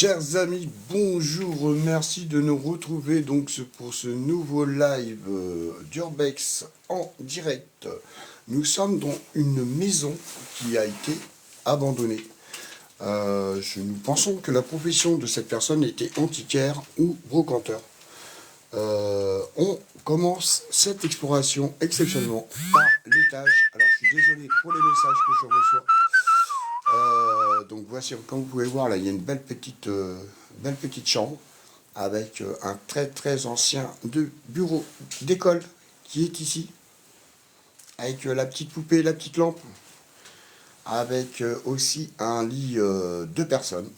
Chers amis, bonjour, merci de nous retrouver donc pour ce nouveau live d'Urbex en direct. Nous sommes dans une maison qui a été abandonnée. Nous pensons que la profession de cette personne était antiquaire ou brocanteur. On commence cette exploration exceptionnellement par l'étage. Alors je suis désolé pour les messages que je reçois. Donc voici, comme vous pouvez voir là, il y a une belle petite chambre avec un très ancien bureau d'école qui est ici, avec la petite poupée, la petite lampe, avec aussi un lit de personnes.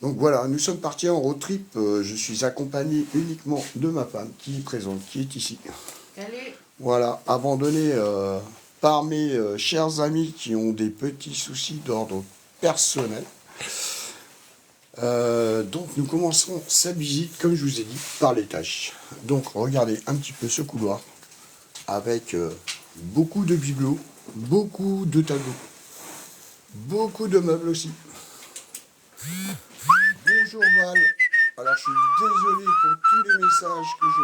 Donc voilà, nous sommes partis en road trip. Je suis accompagné uniquement de ma femme qui est présente, qui est ici. Allez. Voilà, abandonné par mes chers amis qui ont des petits soucis d'ordre personnel. Donc nous commencerons cette visite, comme je vous ai dit, par l'étage. Donc regardez un petit peu ce couloir avec beaucoup de bibelots, beaucoup de tableaux, beaucoup de meubles aussi. Bonjour Val. Alors je suis désolé pour tous les messages que je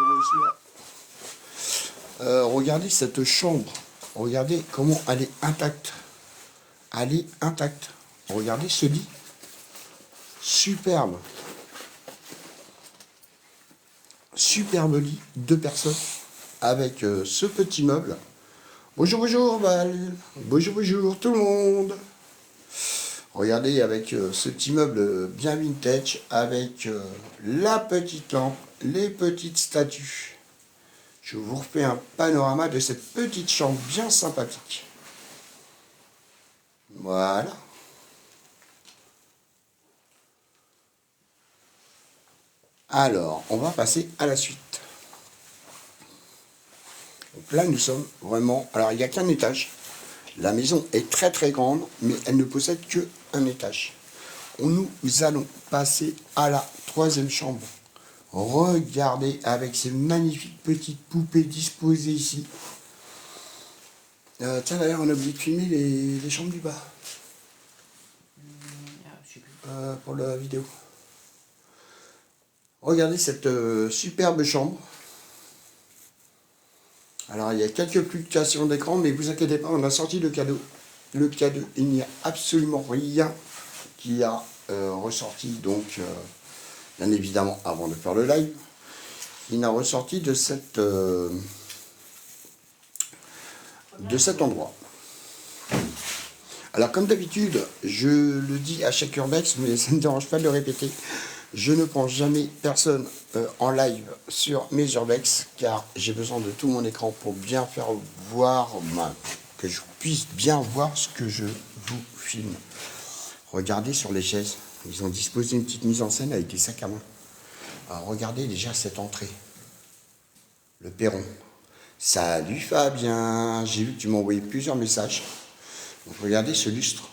reçois. Regardez cette chambre. Regardez comment elle est intacte. Elle est intacte. Regardez ce lit. Superbe. Superbe lit, 2 personnes, avec ce petit meuble. Bonjour, bonjour Val. Bonjour tout le monde. Regardez avec ce petit meuble bien vintage, avec la petite lampe, les petites statues. Je vous refais un panorama de cette petite chambre bien sympathique. Voilà. Alors, on va passer à la suite. Donc là, nous sommes vraiment... Alors, il n'y a qu'un étage. La maison est très grande, mais elle ne possède qu'un étage. Nous allons passer à la 3e chambre. Regardez avec ces magnifiques petites poupées disposées ici. Tiens, d'ailleurs, on a oublié de filmer les chambres du bas. Pour la vidéo. Regardez cette superbe chambre. Alors, il y a quelques fluctuations d'écran, mais vous inquiétez pas, on a sorti le cadeau. Le cadeau, il n'y a absolument rien qui a ressorti, donc, bien évidemment, avant de faire le live, il n'a ressorti de cet endroit. Alors, comme d'habitude, je le dis à chaque Urbex, mais ça ne me dérange pas de le répéter, je ne prends jamais personne en live sur mes Urbex, car j'ai besoin de tout mon écran pour bien faire voir, que je puisse bien voir ce que je vous filme. Regardez sur les chaises, ils ont disposé une petite mise en scène avec des sacs à main. Alors, regardez déjà cette entrée, le perron. Salut Fabien, j'ai vu que tu m'as envoyé plusieurs messages. Donc regardez ce lustre.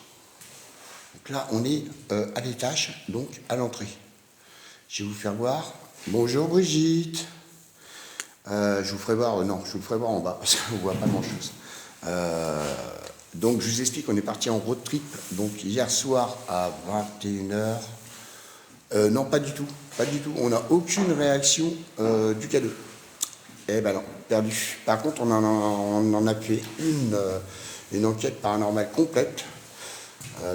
Donc là, on est à l'étage, donc à l'entrée. Je vais vous faire voir. Bonjour Brigitte. Je vous ferai voir, non, je vous ferai voir en bas, parce qu'on ne voit pas grand-chose. Donc je vous explique, on est parti en road trip, donc hier soir à 21 h. Non, pas du tout, on n'a aucune réaction du cadeau. Eh ben non, perdu. Par contre, on en a fait une enquête paranormale complète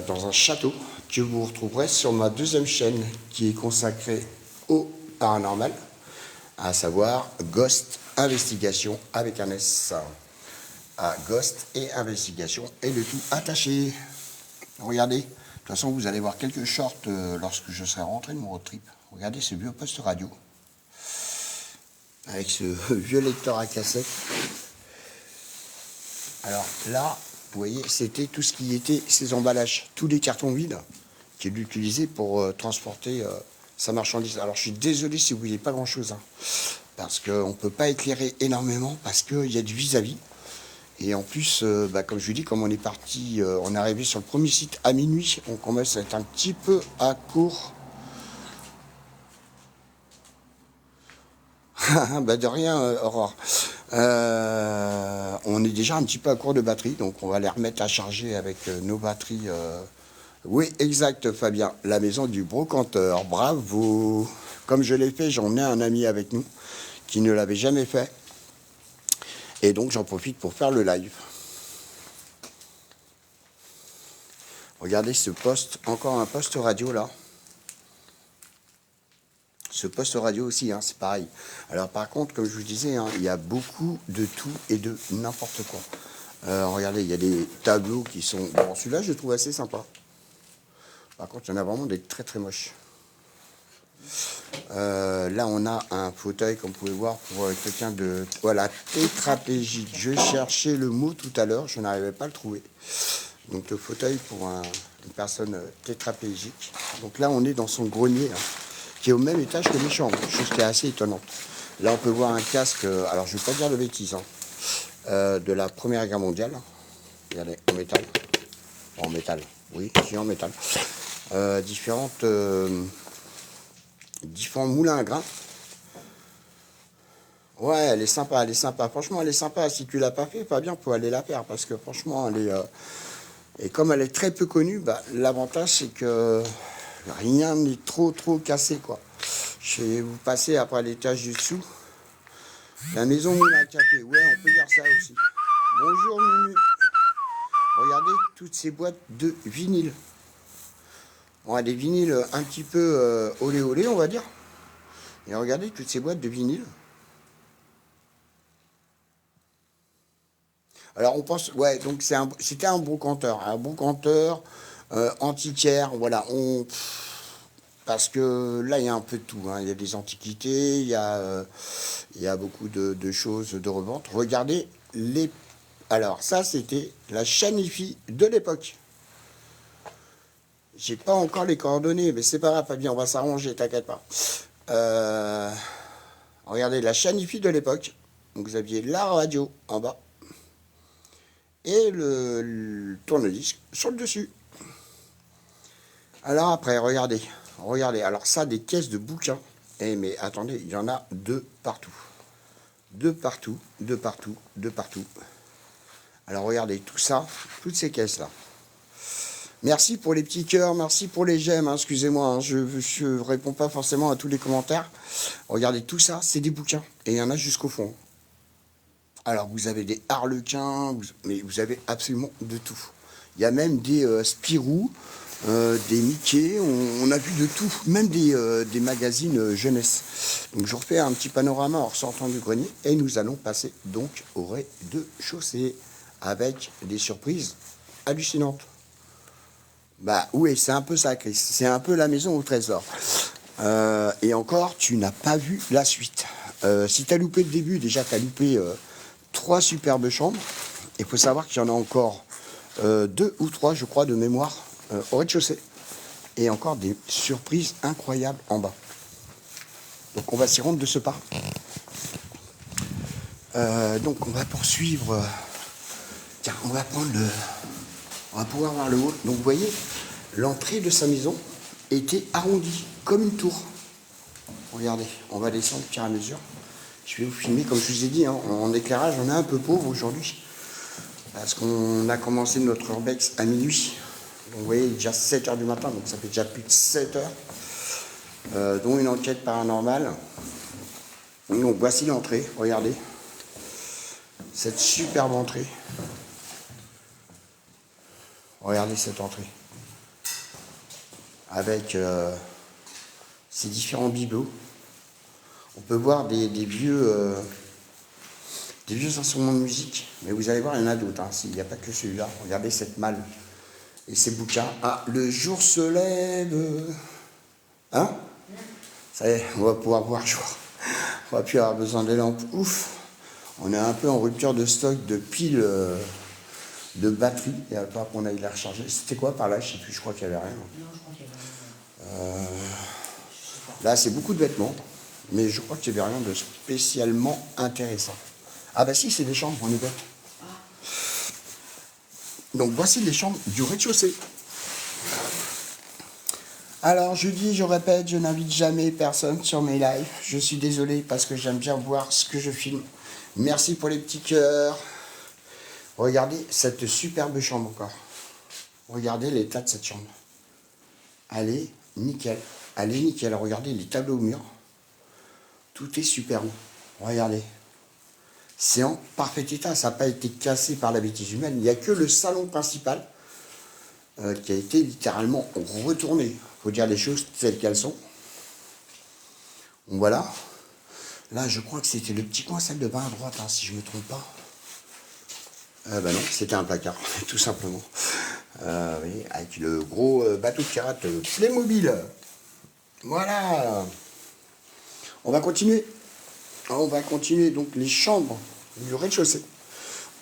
dans un château que vous retrouverez sur ma 2e chaîne qui est consacrée au paranormal, à savoir Ghost Investigation avec un S. À Ghost et Investigation et le tout attaché. Regardez, de toute façon vous allez voir quelques shorts lorsque je serai rentré de mon road trip. Regardez ce vieux poste radio avec ce vieux lecteur à cassette. Alors là, vous voyez, c'était tout ce qui était ces emballages, tous les cartons vides qu'il utilisait pour transporter sa marchandise. Alors je suis désolé si vous voyez pas grand chose, parce qu'on ne peut pas éclairer énormément, parce qu'il y a du vis-à-vis. Et en plus, comme je vous dis, comme on est parti, on est arrivé sur le premier site à minuit, on commence à être un petit peu à court. De rien, Aurore. On est déjà un petit peu à court de batterie, donc on va les remettre à charger avec nos batteries Oui, exact, Fabien. La maison du brocanteur. Bravo. Comme je l'ai fait, j'en ai un ami avec nous qui ne l'avait jamais fait. Et donc, j'en profite pour faire le live. Regardez ce poste, encore un poste radio là. Ce poste radio aussi, hein, c'est pareil. Alors par contre, comme je vous disais, hein, il y a beaucoup de tout et de n'importe quoi. Regardez, il y a des tableaux qui sont... Bon, celui-là, je le trouve assez sympa. Par contre, il y en a vraiment des très très moches. Là, on a un fauteuil, comme vous pouvez voir, pour quelqu'un de... Voilà, tétraplégique. Je cherchais le mot tout à l'heure, je n'arrivais pas à le trouver. Donc le fauteuil pour une personne tétraplégique. Donc là, on est dans son grenier, hein, qui est au même étage que mes chambres, chose qui est assez étonnante. Là, on peut voir un casque, alors je ne vais pas dire de bêtises, hein, de la Première Guerre mondiale. Regardez, en métal. En métal, oui, c'est en métal. Différents moulins à grains. Ouais, elle est sympa, elle est sympa. Franchement, elle est sympa. Si tu l'as pas fait, pas bien, faut aller la faire. Parce que franchement, elle est... et comme elle est très peu connue, bah, l'avantage, c'est que rien n'est trop cassé, quoi. Je vais vous passer après à l'étage du dessous. La maison moulin à café. Ouais, on peut dire ça aussi. Bonjour, Mimi. Regardez toutes ces boîtes de vinyle. On a des vinyles un petit peu olé olé, on va dire. Et regardez toutes ces boîtes de vinyle. Alors on pense, ouais, donc c'était un brocanteur antiquaire, voilà. Parce que là il y a un peu de tout, hein. Il y a des antiquités, il y a beaucoup de choses de revente. Regardez les... Alors ça c'était la chaîne IFI de l'époque. J'ai pas encore les coordonnées, mais c'est pas grave, Fabien, on va s'arranger, t'inquiète pas. Regardez la chaîne IFI de l'époque. Donc vous aviez la radio en bas et le tourne-disque sur le dessus. Alors après, regardez, alors ça, des caisses de bouquins. Eh mais attendez, il y en a de partout. De partout, de partout, de partout. Alors regardez, tout ça, toutes ces caisses-là. Merci pour les petits cœurs, merci pour les j'aime, hein, excusez-moi, hein, je ne réponds pas forcément à tous les commentaires. Regardez, tout ça, c'est des bouquins, et il y en a jusqu'au fond. Alors, vous avez des harlequins, mais vous avez absolument de tout. Il y a même des Spirou, des Mickey, on a vu de tout, même des magazines jeunesse. Donc, je refais un petit panorama en sortant du grenier, et nous allons passer donc au rez-de-chaussée, avec des surprises hallucinantes. Bah oui, c'est un peu ça, Chris. C'est un peu la maison au trésor. Et encore, tu n'as pas vu la suite. Si tu as loupé le début, déjà tu as loupé 3 superbes chambres. Il faut savoir qu'il y en a encore 2 ou 3, je crois, de mémoire au rez-de-chaussée. Et encore des surprises incroyables en bas. Donc on va s'y rendre de ce pas. Donc on va poursuivre. Tiens, on va prendre le... On va pouvoir voir le haut. Donc vous voyez, l'entrée de sa maison était arrondie, comme une tour. Regardez, on va descendre au fur et à mesure. Je vais vous filmer, comme je vous ai dit, hein, en éclairage, on est un peu pauvre aujourd'hui. Parce qu'on a commencé notre urbex à minuit. Donc vous voyez, il est déjà 7 h du matin, donc ça fait déjà plus de 7 heures. Dont une enquête paranormale. Donc voici l'entrée, regardez. Cette superbe entrée. Regardez cette entrée. Avec ces différents bibelots. On peut voir des vieux instruments de musique. Mais vous allez voir, il y en a d'autres. Hein. Il n'y a pas que celui-là. Regardez cette malle. Et ces bouquins. Ah, le jour se lève. Hein? Ça y est, on va pouvoir voir jour. On va plus avoir besoin des lampes. Ouf! On est un peu en rupture de stock de piles de batterie. Il va falloir qu'on aille la recharger. C'était quoi par là? Je sais plus, je crois qu'il n'y avait rien. Non, je crois qu'il n'y avait rien. Là, c'est beaucoup de vêtements. Mais je crois qu'il n'y avait rien de spécialement intéressant. Ah bah si, c'est des chambres, on est bête. Donc voici les chambres du rez-de-chaussée. Alors je dis, je répète, je n'invite jamais personne sur mes lives. Je suis désolé parce que j'aime bien voir ce que je filme. Merci pour les petits cœurs. Regardez cette superbe chambre encore. Regardez l'état de cette chambre. elle est nickel. Elle est nickel. Regardez les tableaux au mur. Tout est superbe. Regardez. C'est en parfait état. Ça n'a pas été cassé par la bêtise humaine. Il n'y a que le salon principal qui a été littéralement retourné. Il faut dire les choses telles qu'elles sont. Donc voilà. Là, je crois que c'était le petit coin salle de bain à droite, hein, si je ne me trompe pas. Bah non, c'était un placard, tout simplement. Oui, avec le gros bateau de pirate Playmobil. Voilà. On va continuer. On va continuer donc les chambres du rez-de-chaussée.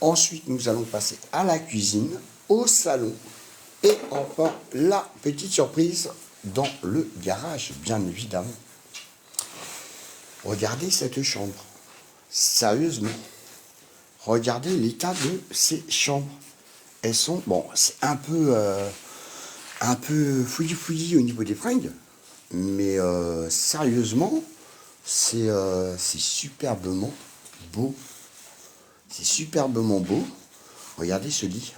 Ensuite, nous allons passer à la cuisine, au salon. Et enfin, la petite surprise dans le garage, bien évidemment. Regardez cette chambre. Sérieusement. Regardez l'état de ces chambres. Elles sont, bon, c'est un peu fouillis au niveau des fringues. Mais sérieusement, c'est superbement beau. C'est superbement beau. Regardez ce lit.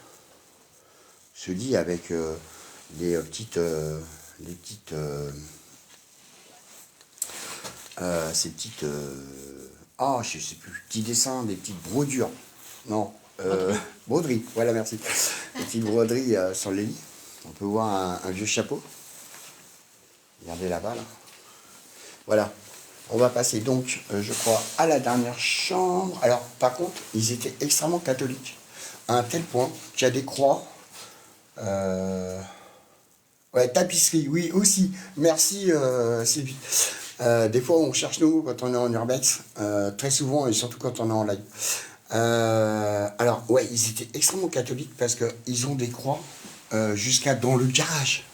Ce lit avec ces petites je sais plus, petits dessins, des petites brodures. Non, broderie, voilà, merci. Des petites broderies sur les lits. On peut voir un vieux chapeau. Regardez là-bas, là. Voilà. On va passer donc, je crois, à la dernière chambre. Alors, par contre, ils étaient extrêmement catholiques. À un tel point qu'il y a des croix. Ouais, tapisserie, oui, aussi. Merci, Sylvie. Des fois, on cherche nos mots quand on est en urbex. Très souvent, et surtout quand on est en live. Alors, ouais, ils étaient extrêmement catholiques parce qu'ils ont des croix jusqu'à dans le garage.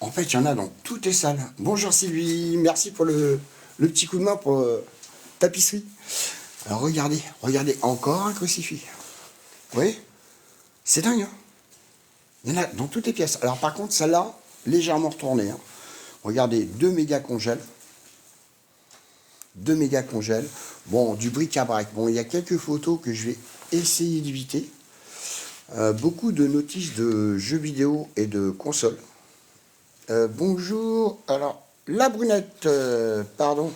En fait, il y en a dans toutes les salles. Bonjour Sylvie, merci pour le petit coup de main pour tapisserie. Alors, regardez, encore un crucifix. Vous voyez? C'est dingue, hein? Il y en a dans toutes les pièces. Alors, par contre, celle-là, légèrement retournée. Hein. Regardez, 2 méga congèles. 2 méga congèles. Bon, du bric-à-brac. Bon, il y a quelques photos que je vais essayer d'éviter. Beaucoup de notices de jeux vidéo et de consoles. Bonjour. Alors, la brunette, pardon.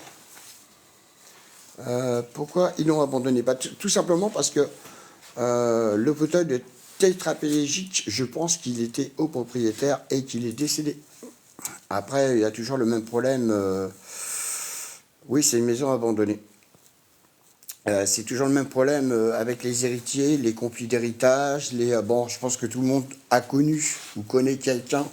Pourquoi ils l'ont abandonné? Bah, tout simplement parce que le fauteuil de tétraplégique, je pense qu'il était au propriétaire et qu'il est décédé. Après, il y a toujours le même problème. Oui, c'est une maison abandonnée. C'est toujours le même problème avec les héritiers, les conflits d'héritage. Bon, je pense que tout le monde a connu ou connaît quelqu'un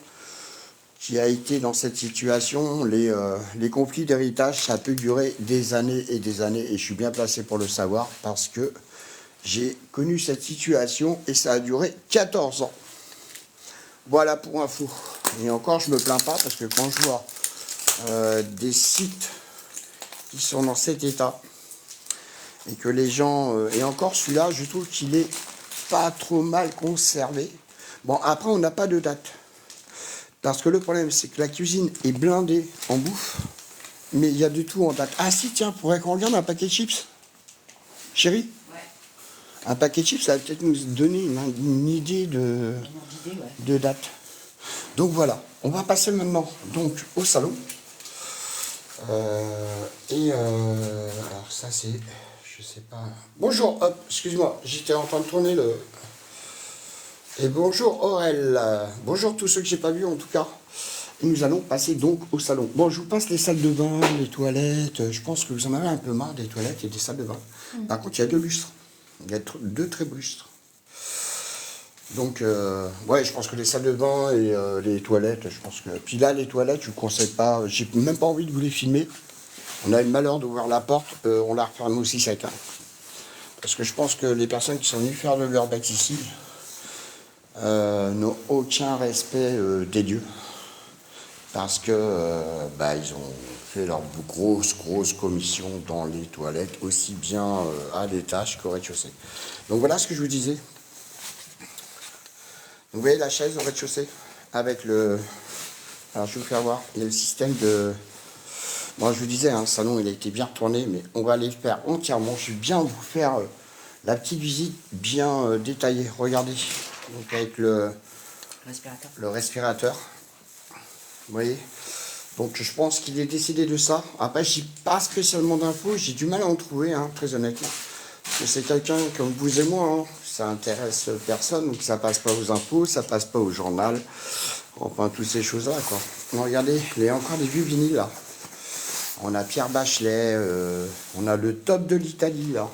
qui a été dans cette situation. Les conflits d'héritage, ça peut durer des années et des années. Et je suis bien placé pour le savoir parce que j'ai connu cette situation et ça a duré 14 ans. Voilà pour info. Et encore, je me plains pas parce que quand je vois des sites qui sont dans cet état et que les gens... et encore celui-là, je trouve qu'il est pas trop mal conservé. Bon, après, on n'a pas de date. Parce que le problème, c'est que la cuisine est blindée en bouffe, mais il y a du tout en date. Ah si, tiens, pourrait qu'on regarde un paquet de chips, chérie? Ouais. Un paquet de chips, ça va peut-être nous donner une idée de date. Donc voilà, on va passer maintenant donc au salon. Alors ça c'est, je sais pas. Bonjour, hop, excuse-moi, j'étais en train de tourner le. Et bonjour Aurel, bonjour tous ceux que j'ai pas vus en tout cas. Et nous allons passer donc au salon. Bon, je vous passe les salles de bain, les toilettes. Je pense que vous en avez un peu marre des toilettes et des salles de bain. Par contre, il y a 2 lustres. Il y a 2 très beaux lustres. Donc, ouais, je pense que les salles de bain et les toilettes, je pense que... Puis là, les toilettes, je ne vous conseille pas, j'ai même pas envie de vous les filmer. On a eu le malheur d'ouvrir la porte, on la referme aussi sec. Hein. Parce que je pense que les personnes qui sont venues faire de l'urbex ici n'ont aucun respect des lieux. Parce que, ils ont fait leur grosse commission dans les toilettes, aussi bien à l'étage qu'au rez-de-chaussée. Donc voilà ce que je vous disais. Vous voyez la chaise au rez-de-chaussée avec le... Alors je vais vous faire voir, il y a le système de... Moi je vous disais, le salon il a été bien retourné, mais on va aller le faire entièrement. Je vais bien vous faire la petite visite bien détaillée. Regardez, donc avec le respirateur. Vous voyez? Donc je pense qu'il est décidé de ça. Après, j'ai pas spécialement d'infos, j'ai du mal à en trouver, hein, très honnêtement. Parce que c'est quelqu'un comme vous et moi, hein. Ça intéresse personne, donc ça passe pas aux infos, ça passe pas au journal. Enfin, toutes ces choses-là, quoi. Non, regardez, il y a encore des vieux vinyles, là. On a Pierre Bachelet, on a le top de l'Italie, là.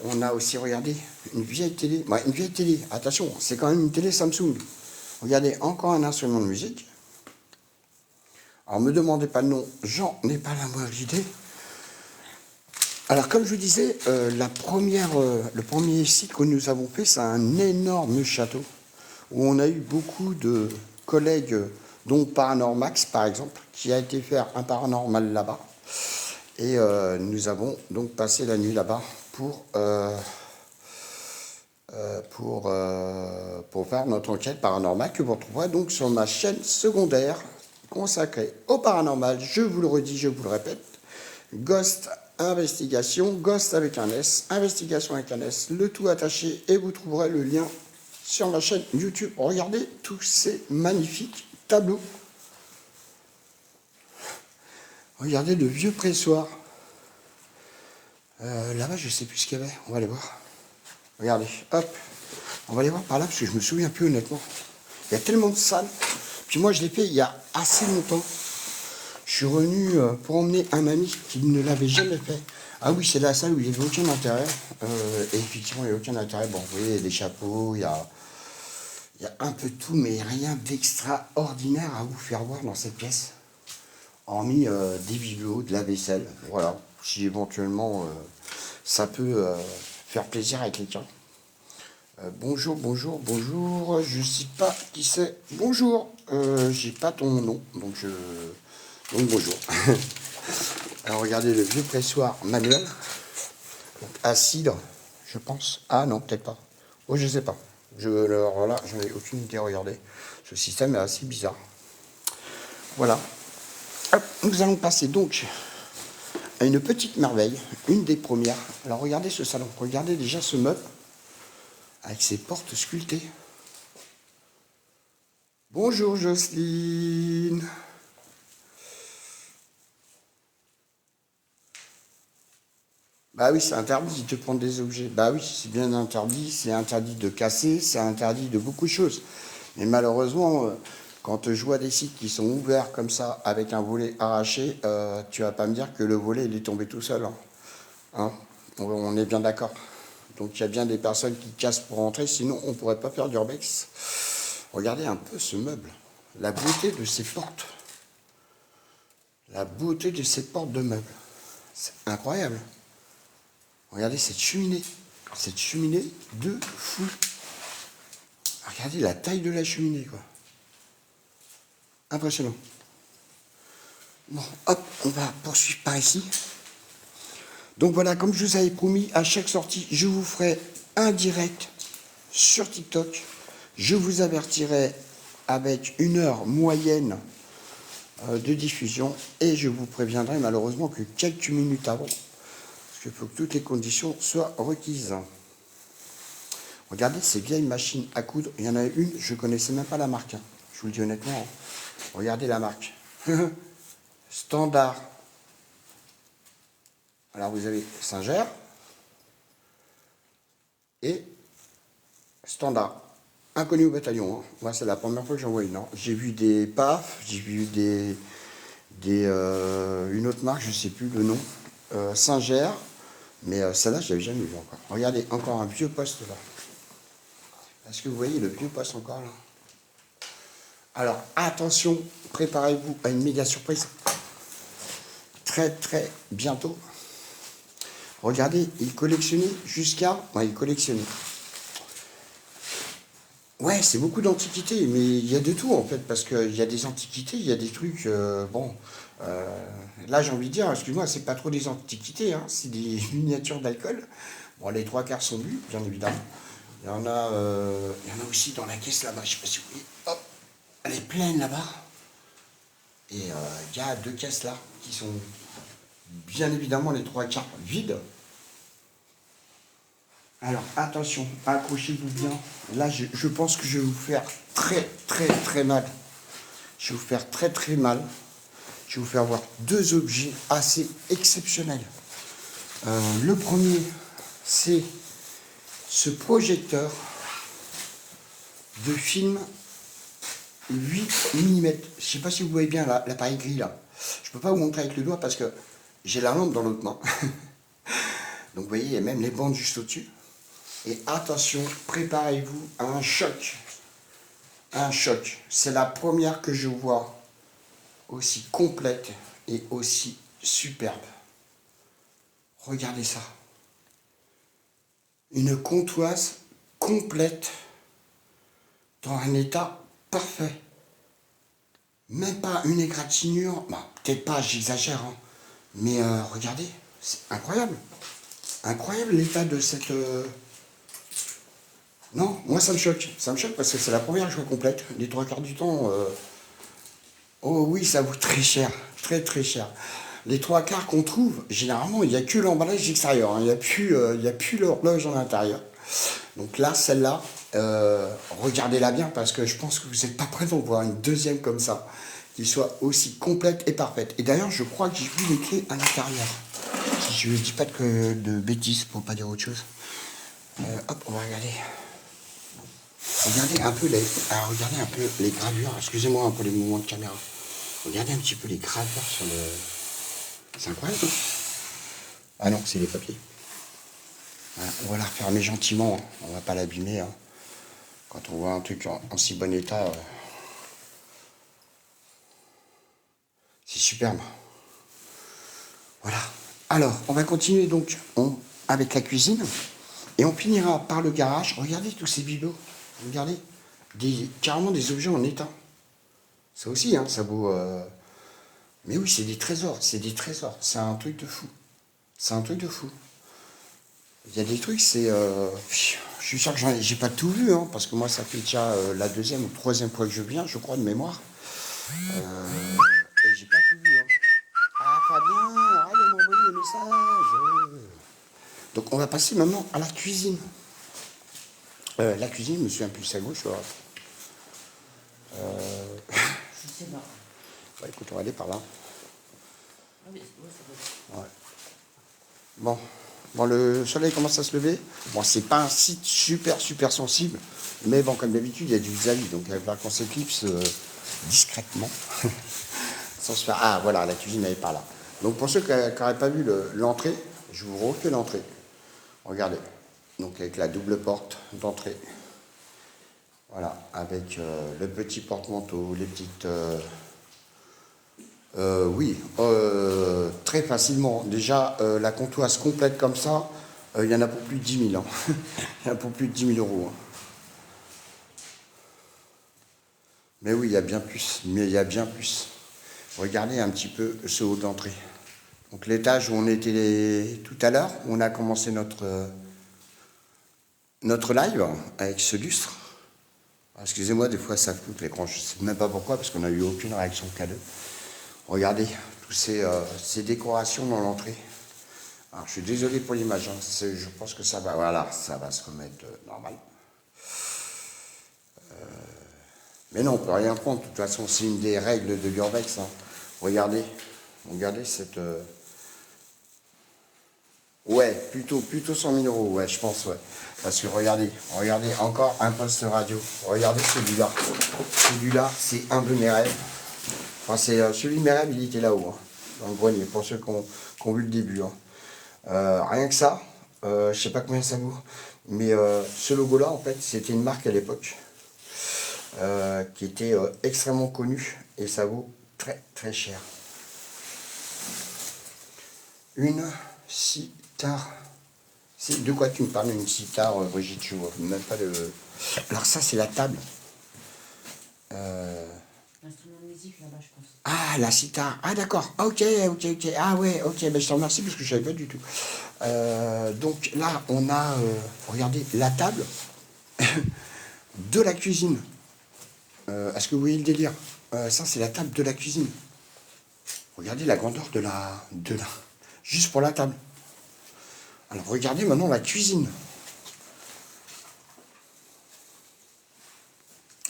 On a aussi, regardez, une vieille télé. Ouais, une vieille télé, attention, c'est quand même une télé Samsung. Regardez, encore un instrument de musique. Alors, me demandez pas le nom, j'en ai pas la moindre idée. Alors, comme je vous disais, le premier site que nous avons fait, c'est un énorme château où on a eu beaucoup de collègues, dont Paranormax, par exemple, qui a été faire un paranormal là-bas. Et nous avons donc passé la nuit là-bas pour faire notre enquête paranormale que vous retrouverez donc sur ma chaîne secondaire consacrée au paranormal. Je vous le redis, je vous le répète. Ghost Investigation, Ghost avec un S, Investigation avec un S, le tout attaché et vous trouverez le lien sur ma chaîne YouTube. Regardez tous ces magnifiques tableaux. Regardez le vieux pressoir. Là-bas, je sais plus ce qu'il y avait. On va aller voir. Regardez, hop. On va aller voir par là parce que je me souviens plus honnêtement. Il y a tellement de salles. Puis moi, je l'ai fait il y a assez longtemps. Je suis revenu pour emmener un ami qui ne l'avait jamais fait. Ah oui, c'est la salle où il n'y avait aucun intérêt. Et effectivement, il n'y a aucun intérêt. Bon, vous voyez, il y a des chapeaux, il y a un peu de tout, mais rien d'extraordinaire à vous faire voir dans cette pièce. Hormis des bibelots, de la vaisselle. Voilà, si éventuellement ça peut faire plaisir à quelqu'un. Bonjour, bonjour, bonjour. Je ne sais pas qui c'est. Bonjour. J'ai pas ton nom, donc bonjour. Alors regardez le vieux pressoir manuel, donc à cidre, je pense. Ah non, peut-être pas. Oh, je sais pas. Alors là, j'en ai aucune idée. Regardez, ce système est assez bizarre. Voilà. Hop, nous allons passer donc à une petite merveille, une des premières. Alors regardez ce salon, regardez déjà ce meuble avec ses portes sculptées. Bonjour Jocelyne. Bah oui, c'est interdit de prendre des objets. Bah oui, c'est bien interdit, c'est interdit de casser, c'est interdit de beaucoup de choses. Mais malheureusement, quand je vois des sites qui sont ouverts comme ça, avec un volet arraché, tu vas pas me dire que le volet, il est tombé tout seul. Hein, on est bien d'accord. Donc il y a bien des personnes qui cassent pour rentrer, sinon on ne pourrait pas faire d'urbex. Regardez un peu ce meuble, la beauté de ces portes. La beauté de ces portes de meubles. C'est incroyable. Regardez cette cheminée de fou. Regardez la taille de la cheminée, quoi. Impressionnant. Bon, hop, on va poursuivre par ici. Donc voilà, comme je vous avais promis, à chaque sortie, je vous ferai un direct sur TikTok. Je vous avertirai avec une heure moyenne de diffusion et je vous préviendrai malheureusement que quelques minutes avant, parce qu'il faut que toutes les conditions soient requises. Regardez ces vieilles machines à coudre. Il y en a une, je ne connaissais même pas la marque. Hein. Je vous le dis honnêtement. Hein. Regardez la marque. Standard. Alors vous avez Singer et Standard. Inconnu au bataillon. Hein. Moi, c'est la première fois que j'en vois une. Hein. J'ai vu des PAF, j'ai vu une autre marque, je ne sais plus le nom. Singer. Mais celle-là, je ne l'avais jamais vue encore. Regardez, encore un vieux poste là. Est-ce que vous voyez le vieux poste encore là? Alors, attention, préparez-vous à une méga surprise. Très, très bientôt. Regardez, il collectionnait jusqu'à... Ouais, il collectionnait. Ouais, c'est beaucoup d'antiquités, mais il y a de tout en fait, parce qu'il y a des antiquités, il y a des trucs... là, j'ai envie de dire, excuse-moi, c'est pas trop des antiquités, hein, c'est des miniatures d'alcool. Bon, les trois quarts sont bu, bien évidemment. Il y en a aussi dans la caisse là-bas, je sais pas si vous voyez. Hop, elle est pleine là-bas. Et il y a deux caisses là qui sont bien évidemment les trois quarts vides. Alors attention, accrochez-vous bien. Là, je pense que je vais vous faire très très très mal. Je vais vous faire très très mal. Je vais vous faire voir deux objets assez exceptionnels. Le premier, c'est ce projecteur de film 8 mm. Je ne sais pas si vous voyez bien l'appareil gris là. Je ne peux pas vous montrer avec le doigt parce que j'ai la lampe dans l'autre main. Donc vous voyez, il y a même les bandes juste au-dessus. Et attention, préparez-vous à un choc. Un choc. C'est la première que je vois aussi complète et aussi superbe. Regardez ça. Une comptoise complète dans un état parfait. Même pas une égratignure. Bon, peut-être pas, j'exagère. Hein. Mais regardez, c'est incroyable. Incroyable l'état de cette... Non, moi ça me choque. Ça me choque parce que c'est la première que je vois complète. Les trois quarts du temps... Oh oui, ça vaut très cher. Très très cher. Les trois quarts qu'on trouve, généralement, il n'y a que l'emballage extérieur. Hein. Il n'y a plus l'horloge en intérieur. Donc là, celle-là, regardez-la bien parce que je pense que vous n'êtes pas prêts d'en voir une deuxième comme ça, qui soit aussi complète et parfaite. Et d'ailleurs, je crois que j'ai vu les clés à l'intérieur. Si je ne dis pas de bêtises pour pas dire autre chose. Hop, on va regarder. Regardez un peu les gravures. Excusez-moi hein, pour les mouvements de caméra. Regardez un petit peu les gravures sur le... C'est incroyable. Hein. Ah non, c'est les papiers. Voilà, on va la refermer gentiment. Hein. On va pas l'abîmer. Hein. Quand on voit un truc en si bon état, c'est superbe. Voilà. Alors, on va continuer donc avec la cuisine. Et on finira par le garage. Regardez tous ces bibelots. Regardez. Carrément des objets en état. Ça aussi, hein, ça vaut... Mais oui, c'est des trésors. C'est des trésors. C'est un truc de fou. C'est un truc de fou. Il y a des trucs, c'est... je suis sûr que j'ai pas tout vu, hein, parce que moi, ça fait déjà la deuxième ou troisième fois que je viens, je crois, de mémoire. Et j'ai pas tout vu. Hein. Ah, Fabien, arrête de m'envoyer des messages. Donc, on va passer maintenant à la cuisine. La cuisine, je me souviens plus à gauche. Je sais pas. Bah, écoute, on va aller par là. Ouais. Bon. Bon, le soleil commence à se lever. Bon, c'est pas un site super sensible. Mais bon, comme d'habitude, il y a du vis-à-vis. Donc, il va falloir qu'on s'éclipse discrètement. Sans se faire... Ah, voilà, la cuisine, elle est par là. Donc, pour ceux qui n'auraient pas vu l'entrée, je vous refais l'entrée. Regardez. Donc, avec la double porte d'entrée. Voilà, avec le petit porte-manteau, les petites... oui, très facilement. Déjà, la comptoise complète comme ça, il y en a pour plus de 10 000. Hein. Il y en a pour plus de 10 000 euros. Hein. Mais oui, il y a bien plus. Mais il y a bien plus. Regardez un petit peu ce haut d'entrée. Donc l'étage où on était tout à l'heure, où on a commencé notre live avec ce lustre. Excusez-moi, des fois ça coupe l'écran. Je ne sais même pas pourquoi, parce qu'on n'a eu aucune réaction cadeau. Regardez, toutes ces décorations dans l'entrée. Alors, je suis désolé pour l'image, hein. Je pense que ça va, voilà, ça va se remettre normal. Mais non, on ne peut rien prendre. De toute façon, c'est une des règles de l'urbex. Hein. Regardez cette... Ouais, plutôt 100 000 euros, ouais, je pense, ouais. Parce que regardez encore un poste radio. Regardez celui-là. Celui-là, c'est un de mes rêves. Enfin, c'est celui de mes rêves, il était là-haut, hein, dans le grenier, pour ceux qui ont vu le début. Hein. Rien que ça, je sais pas combien ça vaut, mais ce logo-là, en fait, c'était une marque à l'époque qui était extrêmement connue et ça vaut très très cher. Une sitar. De quoi tu me parles, une sitar, Brigitte? Je vois même pas de... Alors ça, c'est la table. L'instrument de musique là-bas, je pense. Ah, la sitar. Ah, d'accord. Ok. Ah, ouais, ok. Ben, je te remercie parce que je ne savais pas du tout. Donc là, on a, regardez, la table de la cuisine. Est-ce que vous voyez le délire? Ça, c'est la table de la cuisine. Regardez la grandeur de la... Juste pour la table. Alors, regardez maintenant la cuisine.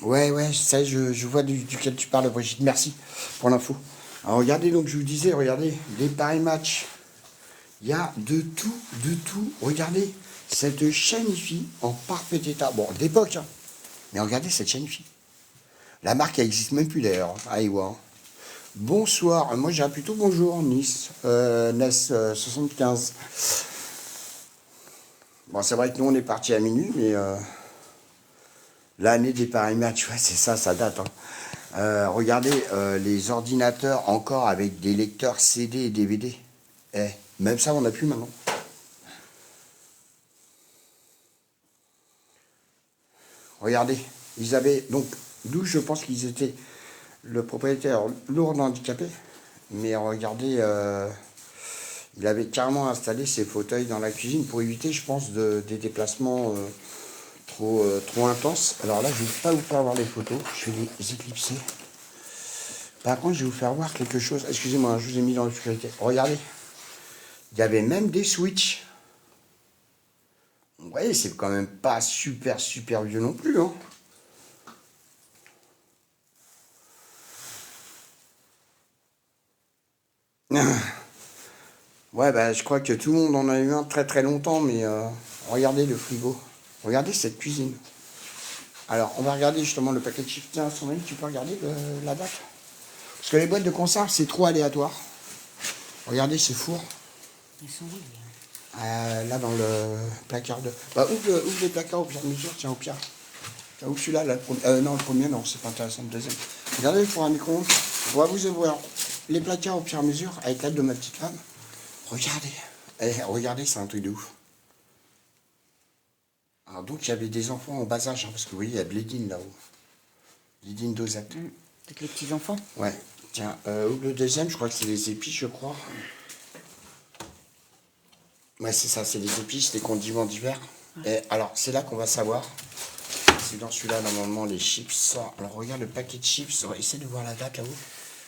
Ouais, ça, je vois duquel tu parles, Brigitte. Merci pour l'info. Alors, regardez, donc, je vous disais, regardez, les paris match. Il y a de tout, de tout. Regardez, cette chaîne-fille en parfait état. Bon, d'époque, hein. Mais regardez cette chaîne-fille. La marque, elle n'existe même plus d'ailleurs. Allez voir. Bonsoir. Moi, j'ai plutôt bonjour, Nice. NES 75. Bon, c'est vrai que nous, on est parti à minuit, mais l'année des paris match, ouais, c'est ça, ça date. Hein. Regardez les ordinateurs encore avec des lecteurs CD et DVD. Eh, même ça, on n'a plus maintenant. Regardez, ils avaient donc, d'où je pense qu'ils étaient le propriétaire lourd handicapé, mais regardez, il avait carrément installé ses fauteuils dans la cuisine pour éviter, je pense, des déplacements trop intenses. Alors là, je ne vais pas vous faire voir les photos, je vais les éclipser. Par contre, je vais vous faire voir quelque chose. Excusez-moi, je vous ai mis dans l'obscurité. Regardez, il y avait même des switches. Vous voyez, c'est quand même pas super vieux non plus, hein. Ouais, bah, je crois que tout le monde en a eu un très longtemps, mais regardez le frigo. Regardez cette cuisine. Alors, on va regarder justement le paquet de chiffres. Tiens, Sandrine, tu peux regarder la date? Parce que les boîtes de conserve, c'est trop aléatoire. Regardez ce four. Ils sont où, Là, dans le placard de... Bah, ouvre les placards au pire mesure, tiens, au pire. Tiens, ouvre celui-là, non, le premier, non, c'est pas intéressant, le deuxième. Regardez le four à micro-ondes. On va vous ouvrir les placards au pire mesure, avec l'aide de ma petite femme. Regardez. Regardez, c'est un truc de ouf. Alors donc, il y avait des enfants en bas âge, hein, parce que vous voyez, il y a Blédine là-haut. Blédine Dosette. Avec les petits-enfants. Ouais. Tiens, ouvre le deuxième, je crois que c'est les épices, je crois. Ouais, c'est ça, c'est les épices, les condiments divers. Ouais. Et alors, c'est là qu'on va savoir. C'est dans celui-là, normalement, les chips. Alors, regarde le paquet de chips. On va essayer de voir la date là-haut.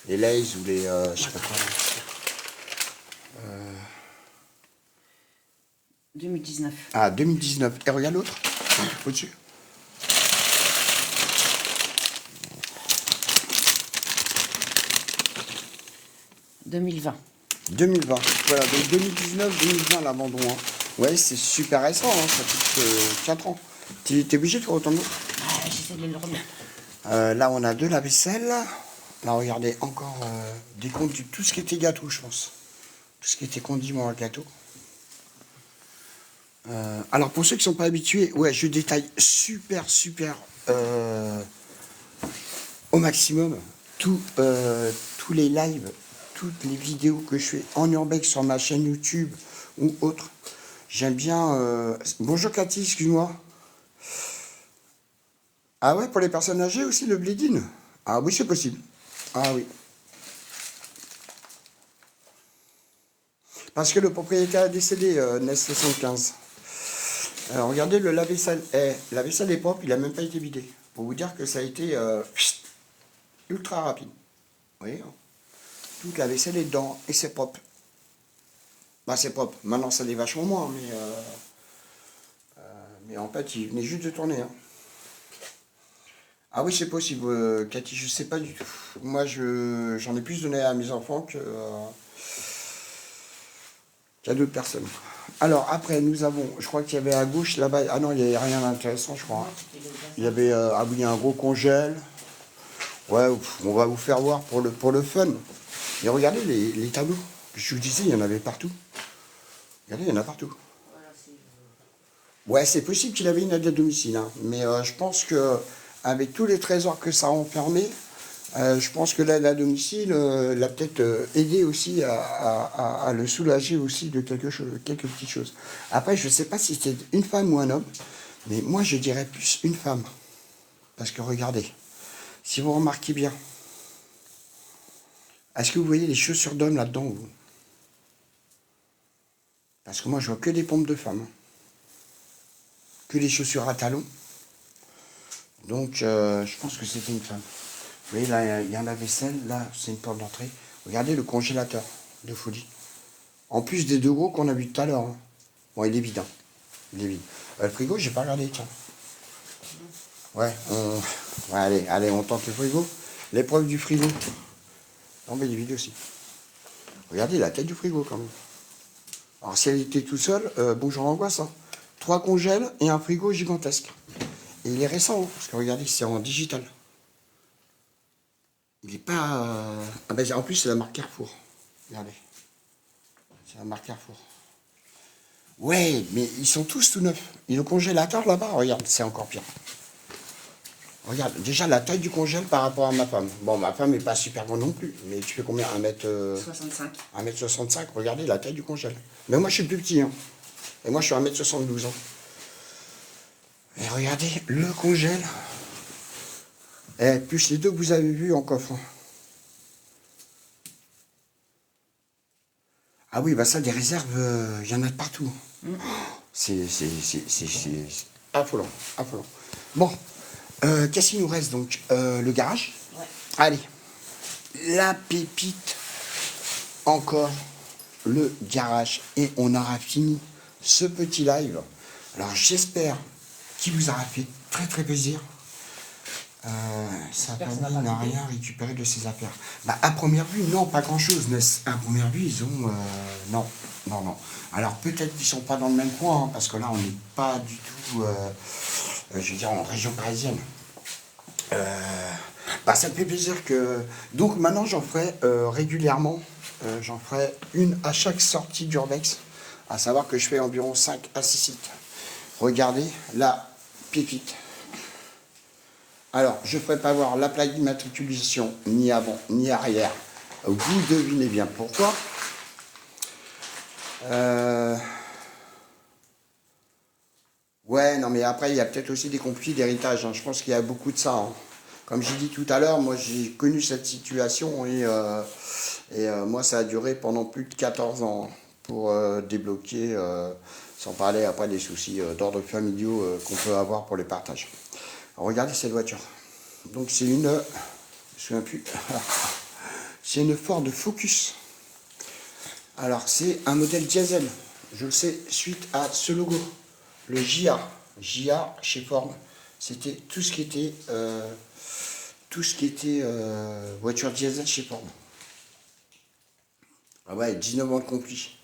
Les Lays ou les... je sais pas quoi. 2019. Ah, 2019. Et regarde l'autre, au-dessus. « 2020. 2020. Voilà, donc 2019, 2020, l'abandon. Hein. Ouais, c'est super récent, hein, ça fait 4 ans. T'es obligé de faire autant de mots? J'essaie de le remettre. Là, on a de la vaisselle. Là, regardez, encore des comptes, tout ce qui était gâteau, je pense. Tout ce qui était condiment à gâteau. Alors, pour ceux qui ne sont pas habitués, ouais, je détaille super au maximum tous les lives, toutes les vidéos que je fais en urbex sur ma chaîne YouTube ou autre. J'aime bien... Bonjour Cathy, excuse-moi. Ah ouais, pour les personnes âgées aussi, le bleed-in? Ah oui, c'est possible. Ah oui. Parce que le propriétaire est décédé, NES 75. Alors, regardez le lave-vaisselle. La vaisselle est propre, il n'a même pas été vidé. Pour vous dire que ça a été ultra rapide. Vous voyez, hein. Toute la vaisselle est dedans et c'est propre. Bah, c'est propre. Maintenant, ça l'est vachement moins, mais en fait, il venait juste de tourner. Hein. Ah oui, c'est possible, Cathy, je sais pas du tout. Moi, j'en ai plus donné à mes enfants qu'à d'autres personnes. Alors, après, nous avons, je crois qu'il y avait à gauche, là-bas, ah non, il n'y avait rien d'intéressant, je crois. Il y avait, ah oui, un gros congèle. Ouais, on va vous faire voir pour le fun. Et regardez les tableaux. Je vous disais, il y en avait partout. Regardez, il y en a partout. Ouais, c'est possible qu'il avait une aide à domicile, hein. Mais je pense que avec tous les trésors que ça a enfermé, je pense que l'aide à domicile l'a peut-être aidé aussi à le soulager aussi de quelques petites choses. Après, je ne sais pas si c'était une femme ou un homme, mais moi je dirais plus une femme. Parce que regardez, si vous remarquez bien, est-ce que vous voyez les chaussures d'homme là-dedans, vous? Parce que moi je vois que des pompes de femmes. Que des chaussures à talons. Donc je pense que c'était une femme. Vous voyez, là, il y a un lave-vaisselle, là, c'est une porte d'entrée. Regardez le congélateur de folie. En plus des deux gros qu'on a vu tout à l'heure. Hein. Bon, il est vide. Hein. Il est vide. Le frigo, j'ai pas regardé, tiens. Ouais, Ouais, allez, allez, on tente le frigo. L'épreuve du frigo. Non, mais les vidéos aussi. Regardez la tête du frigo quand même. Alors si elle était tout seule, bonjour l'angoisse. Hein. 3 congèles et un frigo gigantesque. Et il est récent, hein, parce que regardez, c'est en digital. Il est pas... Ah ben, en plus, c'est la marque Carrefour. Regardez. C'est la marque Carrefour. Ouais, mais ils sont tous tout neufs. Et le congélateur là-bas, regarde, c'est encore pire. Regarde, déjà la taille du congèle par rapport à ma femme. Bon, ma femme n'est pas super grande non plus, mais tu fais combien 65. 1m65, regardez la taille du congèle. Mais moi je suis plus petit, hein. Et moi je suis 1m72 ans. Et regardez, le congèle. Et plus les deux que vous avez vus en coffre. Ah oui, bah ça, des réserves, il y en a de partout. C'est affolant, affolant. Bon, qu'est-ce qu'il nous reste donc le garage. Ouais. Allez, la pépite, encore le garage. Et on aura fini ce petit live. Alors j'espère qu'il vous aura fait très très plaisir. Sa famille n'a rien récupéré de ses affaires. Bah, à première vue, non, pas grand-chose. Mais à première vue, ils ont... non, non, non. Alors, peut-être qu'ils sont pas dans le même coin, hein, parce que là, on n'est pas du tout, je veux dire, en région parisienne. Bah, ça me fait plaisir que... Donc, maintenant, j'en ferai régulièrement. J'en ferai une à chaque sortie d'Urbex. À savoir que je fais environ 5 à 6 sites. Regardez, la pépite. Alors, je ne ferai pas voir la plaque d'immatriculation ni avant ni arrière. Vous devinez bien pourquoi. Ouais, non, mais après, il y a peut-être aussi des conflits d'héritage. Hein. Je pense qu'il y a beaucoup de ça. Hein. Comme j'ai dit tout à l'heure, moi, j'ai connu cette situation et moi, ça a duré pendant plus de 14 ans pour débloquer, sans parler après des soucis d'ordre familiaux qu'on peut avoir pour les partages. Alors, regardez cette voiture. Donc c'est une, je me souviens plus, c'est une Ford Focus. Alors c'est un modèle diesel, je le sais, suite à ce logo, le JA. JA chez Ford, c'était tout ce qui était, voiture diesel chez Ford. Ah ouais, 19 ans de compli.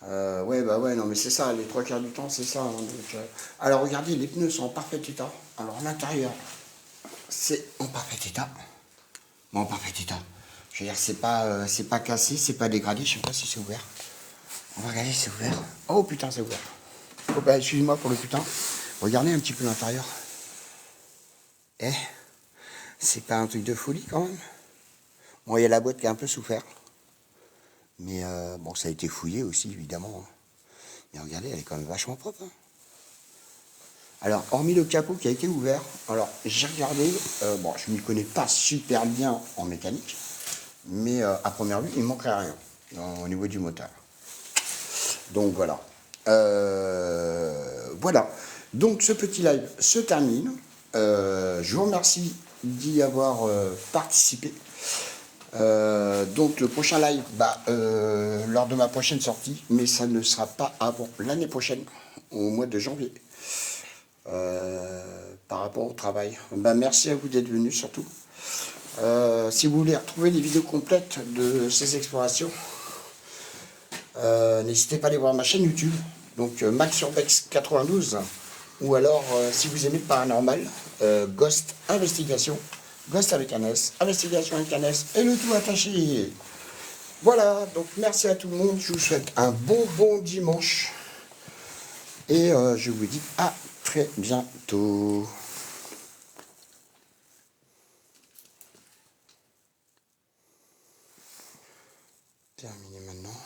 Ouais, bah ouais, non mais c'est ça, les 3 quarts du temps, c'est ça. Hein, donc, alors regardez, les pneus sont en parfait état. Alors l'intérieur, c'est en parfait état. Bon, en parfait état. Je veux dire, c'est pas cassé, c'est pas dégradé. Je sais pas si c'est ouvert. On va regarder, c'est ouvert. Oh putain, c'est ouvert. Oh bah, excuse-moi pour le putain. Regardez un petit peu l'intérieur. Eh, c'est pas un truc de folie quand même. Bon, il y a la boîte qui a un peu souffert. Mais bon, ça a été fouillé aussi, évidemment. Mais regardez, elle est quand même vachement propre. Hein. Alors, hormis le capot qui a été ouvert, alors j'ai regardé, bon, je ne m'y connais pas super bien en mécanique, mais à première vue, il ne manquerait rien au niveau du moteur. Donc voilà. Voilà. Donc ce petit live se termine. Je vous remercie d'y avoir participé. Donc le prochain live, lors de ma prochaine sortie, mais ça ne sera pas avant l'année prochaine, au mois de janvier. Par rapport au travail. Merci à vous d'être venus surtout. Si vous voulez retrouver les vidéos complètes de ces explorations, n'hésitez pas à aller voir ma chaîne YouTube, donc Max Urbex 92, ou alors si vous aimez le paranormal, Ghost Investigation, Ghost avec un S, Investigation avec un S, et le tout attaché. Voilà, donc merci à tout le monde, je vous souhaite un bon dimanche, et je vous dis à très bientôt. Terminé maintenant.